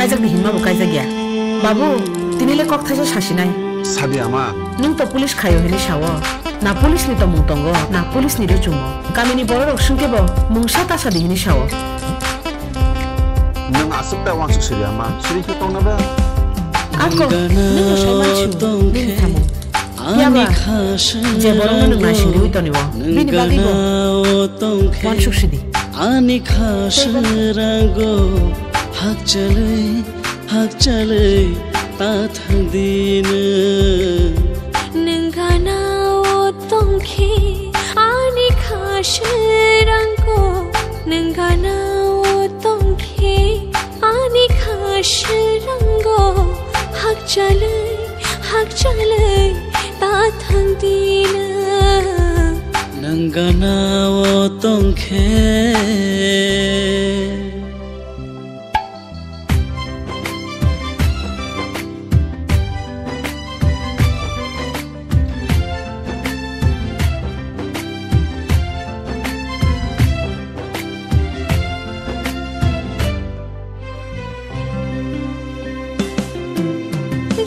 kaijak dihin ma bo kaijak ya babu tinile kok thaise shashi nai sabi ama nung to police khayo hini shawo na police ni to mungtongo na police ni re chumo kamini boro rok sungke bo mungsa ta sa dihini shawo nang asupta wangsuk siri ama siri ki tong na ba ako nung shai ma chu nin thamu yaba je boro nung na shiri wi to ni bo bini bagi bo wangsuk sidi ani khashrango hak chale ta thadin nangana o tongkhe ani khashrango nangana o tongkhe ani khashrango hak chale ta thadin nangana o tongkhe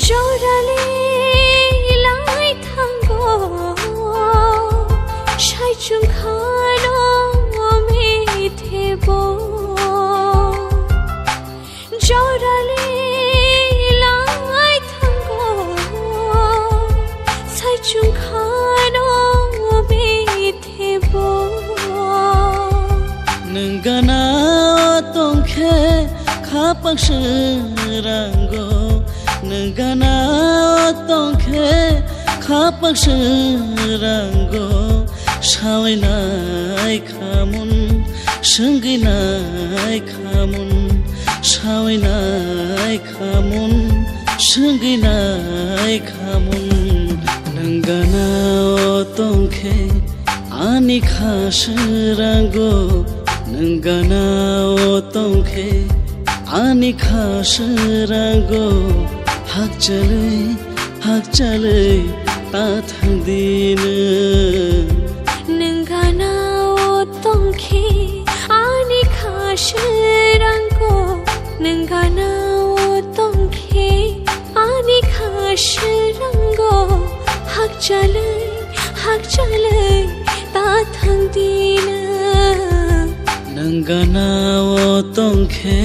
jorale lai thango shai chung khano me thebo jorale lai thango shai chung khano me thebo nangana tongkhe khapang shrango nangana tongkhe khapang shrango shawainai khamun shunginai khamun shawainai khamun shunginai khamun nangana tongkhe ani khashrango nangana tongkhe ani khashrango hak chale ta thadin nangana o tongkhe ani khashrango nangana o tongkhe ani khashrango hak chale ta thadin nangana o tongkhe